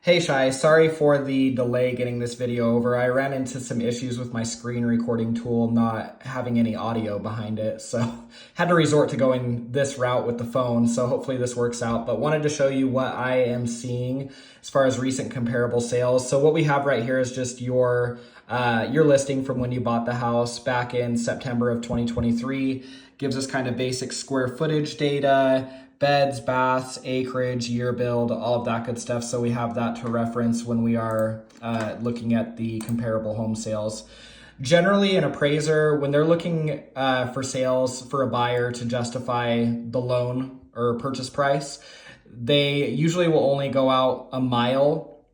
Hey Shai, sorry for the delay getting this video over. I ran into some issues with my screen recording tool not having any audio behind it, so had to resort to going this route with the phone, so hopefully this works out. But wanted to show you what I am seeing as far as recent comparable sales. So what we have right here is just your listing from when you bought the house back in September of 2023. Gives us kind of basic square footage data, beds, baths, acreage, year build, all of that good stuff. So we have that to reference when we are looking at the comparable home sales. Generally, an appraiser, when they're looking for sales for a buyer to justify the loan or purchase price, they usually will only go out a mile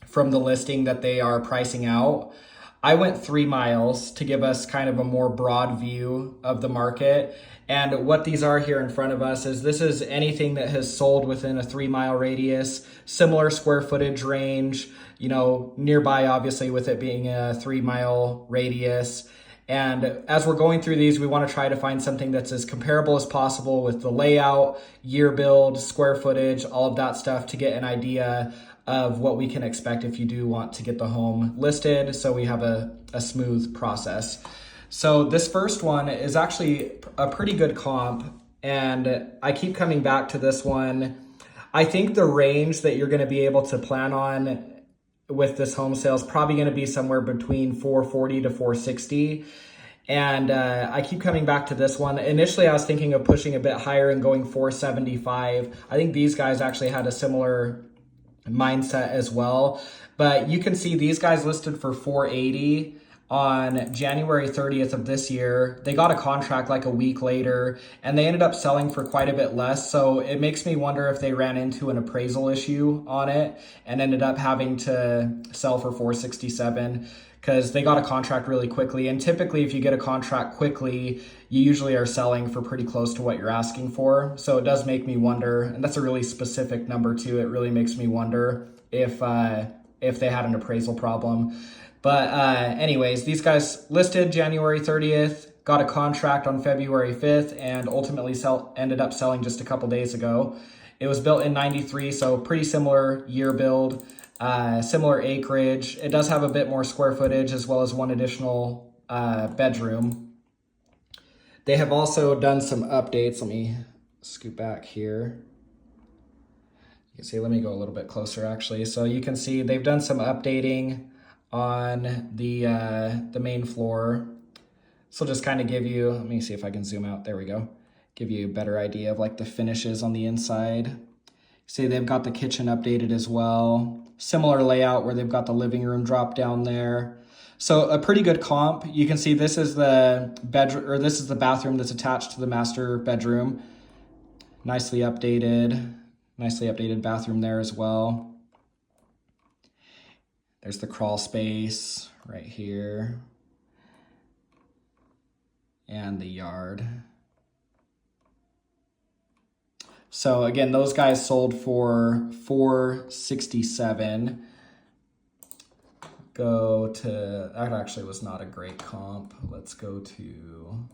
from the listing that they are pricing out. I went 3 miles to give us kind of a more broad view of the market. And what these are here in front of us is this is anything that has sold within a 3 mile radius, similar square footage range, nearby, obviously, with it being a 3 mile radius. And as we're going through these, we want to try to find something that's as comparable as possible with the layout, year build, square footage, all of that stuff to get an idea of what we can expect if you do want to get the home listed, so we have a smooth process. So this first one is actually a pretty good comp, and I keep coming back to this one. I think the range that you're going to be able to plan on with this home sale is probably going to be somewhere between 440 to 460. And I keep coming back to this one. Initially, I was thinking of pushing a bit higher and going 475. I think these guys actually had a similar mindset as well. But you can see these guys listed for 480 on January 30th of this year. They got a contract like a week later, and they ended up selling for quite a bit less. So it makes me wonder if they ran into an appraisal issue on it and ended up having to sell for 467 because they got a contract really quickly. And typically, if you get a contract quickly, you usually are selling for pretty close to what you're asking for. So it does make me wonder, and that's a really specific number too. It really makes me wonder if they had an appraisal problem. But anyways, these guys listed January 30th, got a contract on February 5th, and ultimately ended up selling just a couple days ago. It was built in 93, so pretty similar year build, similar acreage. It does have a bit more square footage as well as one additional bedroom. They have also done some updates. Let me scoot back here. You can see, let me go a little bit closer actually. So you can see they've done some updating on the main floor. So just kind of give you, let me see if I can zoom out. There we go. Give you a better idea of like the finishes on the inside. See, they've got the kitchen updated as well. Similar layout where they've got the living room drop down there. So a pretty good comp. You can see this is the bedroom, or this is the bathroom that's attached to the master bedroom. Nicely updated bathroom there as well. There's the crawl space right here. And the yard. So again, those guys sold for 467. Go to, that actually was not a great comp. Let's go to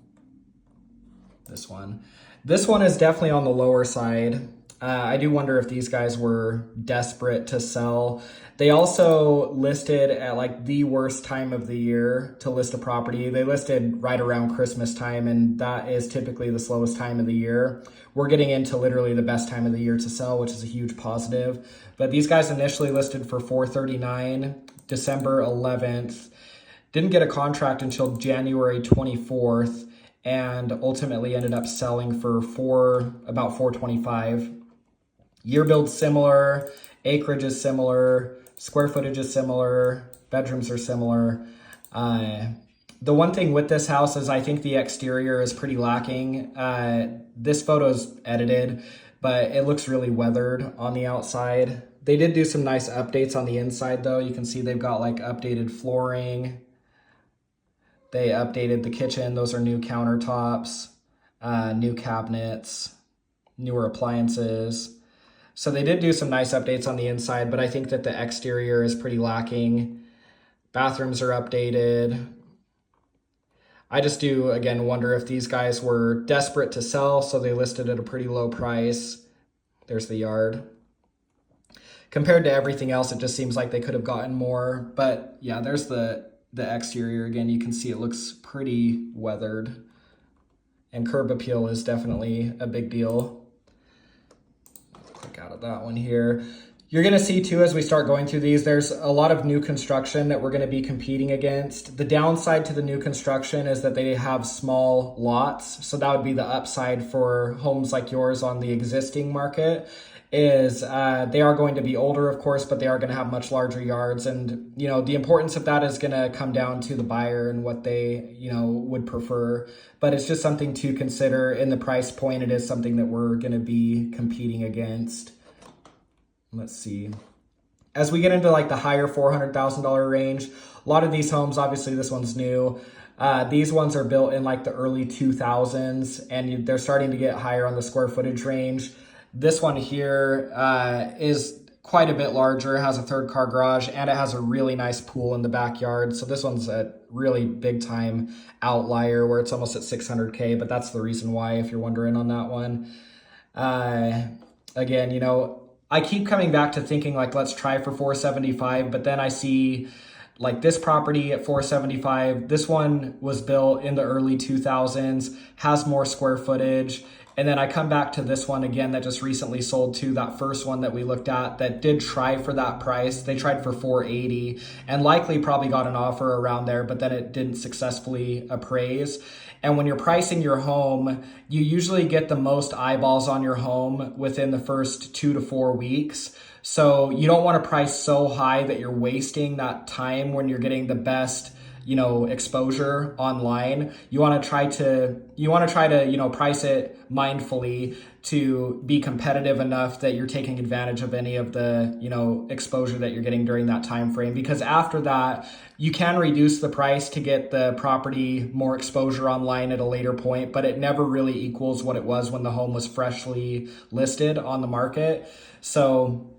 this one. This one is definitely on the lower side. I do wonder if these guys were desperate to sell. They also listed at like the worst time of the year to list a property. They listed right around Christmas time, and that is typically the slowest time of the year. We're getting into literally the best time of the year to sell, which is a huge positive. But these guys initially listed for 439, December 11th. Didn't get a contract until January 24th, and ultimately ended up selling for about 425. Year build similar, acreage is similar, square footage is similar, bedrooms are similar. The one thing with this house is I think the exterior is pretty lacking. This photo is edited, but it looks really weathered on the outside. They did do some nice updates on the inside though. You can see they've got like updated flooring. They updated the kitchen. Those are new countertops, new cabinets, newer appliances. So they did do some nice updates on the inside, but I think that the exterior is pretty lacking. Bathrooms are updated. I just do, again, wonder if these guys were desperate to sell, so they listed at a pretty low price. There's the yard. compared to everything else, it just seems like they could have gotten more. But yeah, there's the exterior again. You can see it looks pretty weathered. And curb appeal is definitely a big deal. Click out of that one here. You're going to see too, as we start going through these, there's a lot of new construction that we're going to be competing against. The downside to the new construction is that they have small lots. So that would be the upside for homes like yours on the existing market, is they are going to be older, of course, but they are going to have much larger yards. And, you know, the importance of that is going to come down to the buyer and what they, you know, would prefer. But it's just something to consider in the price point. It is something that we're going to be competing against. Let's see. As we get into like the higher $400,000 range, a lot of these homes, obviously this one's new. These ones are built in like the early 2000s, and they're starting to get higher on the square footage range. This one here is quite a bit larger, has a 3rd-car garage, and it has a really nice pool in the backyard. So this one's a really big time outlier where it's almost at 600K, but that's the reason why, if you're wondering on that one. Again, you know, I keep coming back to thinking like, let's try for 475, but then I see like this property at 475. This one was built in the early 2000s, has more square footage. And then I come back to this one again that just recently sold to that first one that we looked at that did try for that price. They tried for 480 and likely probably got an offer around there, but then it didn't successfully appraise. And when you're pricing your home, you usually get the most eyeballs on your home within the first 2 to 4 weeks. So you don't want to price so high that you're wasting that time when you're getting the best, you know, exposure online. You want to try to, you know, price it mindfully to be competitive enough that you're taking advantage of any of the, you know, exposure that you're getting during that time frame. Because after that, you can reduce the price to get the property more exposure online at a later point, but it never really equals what it was when the home was freshly listed on the market. So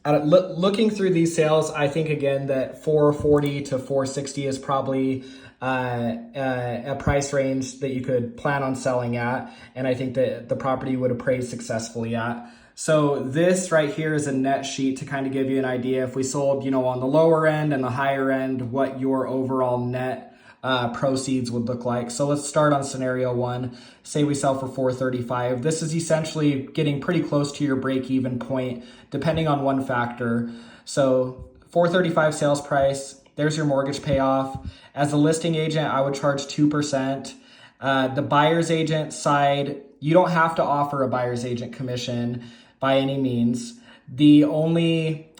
looking through these sales, I think again that 440 to 460 is probably a price range that you could plan on selling at, and I think that the property would appraise successfully at. So this right here is a net sheet to kind of give you an idea if we sold, you know, on the lower end and the higher end, what your overall net proceeds would look like. So let's start on scenario 1. Say we sell for 435. This is essentially getting pretty close to your break-even point, depending on one factor. So 435 sales price, there's your mortgage payoff. As a listing agent, I would charge 2%. The buyer's agent side, you don't have to offer a buyer's agent commission by any means. The only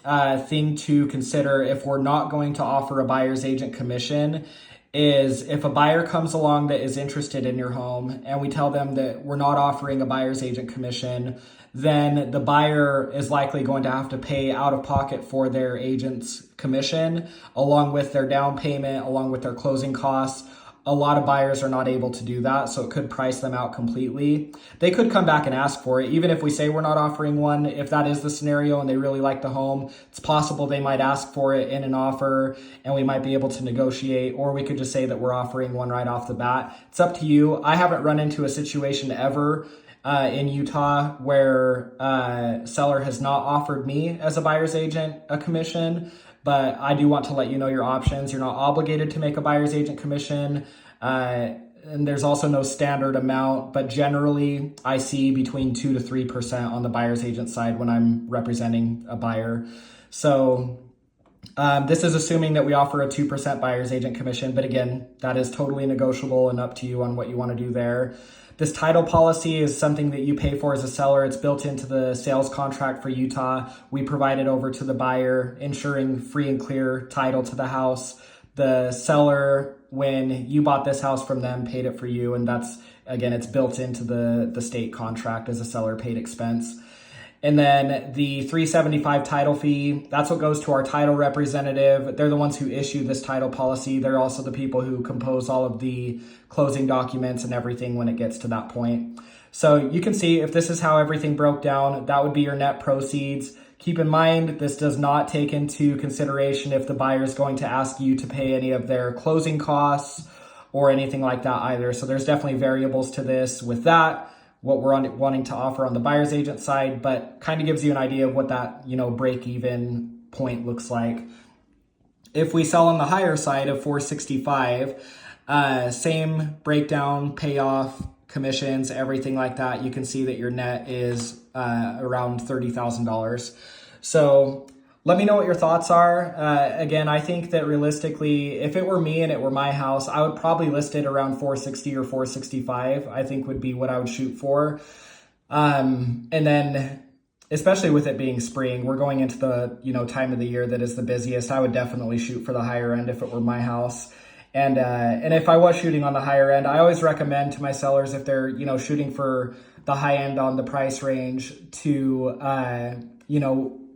thing to consider if we're not going to offer a buyer's agent commission is if a buyer comes along that is interested in your home and we tell them that we're not offering a buyer's agent commission, then the buyer is likely going to have to pay out of pocket for their agent's commission, along with their down payment, along with their closing costs. A lot of buyers are not able to do that, so it could price them out completely. They could come back and ask for it. Even if we say we're not offering one, if that is the scenario and they really like the home, it's possible they might ask for it in an offer and we might be able to negotiate, or we could just say that we're offering one right off the bat. It's up to you. I haven't run into a situation ever in Utah where a seller has not offered me as a buyer's agent a commission. But I do want to let you know your options. You're not obligated to make a buyer's agent commission. And there's also no standard amount, but generally I see between 2 to 3% on the buyer's agent side when I'm representing a buyer. So this is assuming that we offer a 2% buyer's agent commission, but again, that is totally negotiable and up to you on what you want to do there. This title policy is something that you pay for as a seller. It's built into the sales contract for Utah. We provide it over to the buyer, ensuring free and clear title to the house. The seller, when you bought this house from them, paid it for you. And that's, again, it's built into the state contract as a seller paid expense. And then the $375 title fee, that's what goes to our title representative. They're the ones who issue this title policy. They're also the people who compose all of the closing documents and everything when it gets to that point. So you can see if this is how everything broke down, that would be your net proceeds. Keep in mind, this does not take into consideration if the buyer is going to ask you to pay any of their closing costs or anything like that either. So there's definitely variables to this. With that, what we're wanting to offer on the buyer's agent side, but kind of gives you an idea of what that, break even point looks like. If we sell on the higher side of 465, same breakdown, payoff, commissions, everything like that, you can see that your net is around $30,000. So let me know what your thoughts are. Again, I think that realistically, if it were me and it were my house, I would probably list it around 460 or 465, I think would be what I would shoot for. And then, especially with it being spring, we're going into the time of the year that is the busiest. I would definitely shoot for the higher end if it were my house. And if I was shooting on the higher end, I always recommend to my sellers, if they're shooting for the high end on the price range, to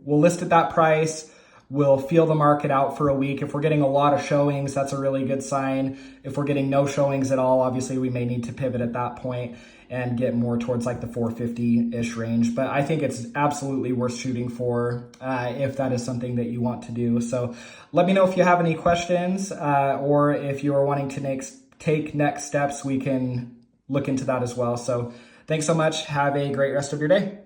we'll list at that price. We'll feel the market out for a week. If we're getting a lot of showings, that's a really good sign. If we're getting no showings at all, obviously we may need to pivot at that point and get more towards like the 450-ish range. But I think it's absolutely worth shooting for if that is something that you want to do. So let me know if you have any questions or if you are wanting to take next steps, we can look into that as well. So thanks so much. Have a great rest of your day.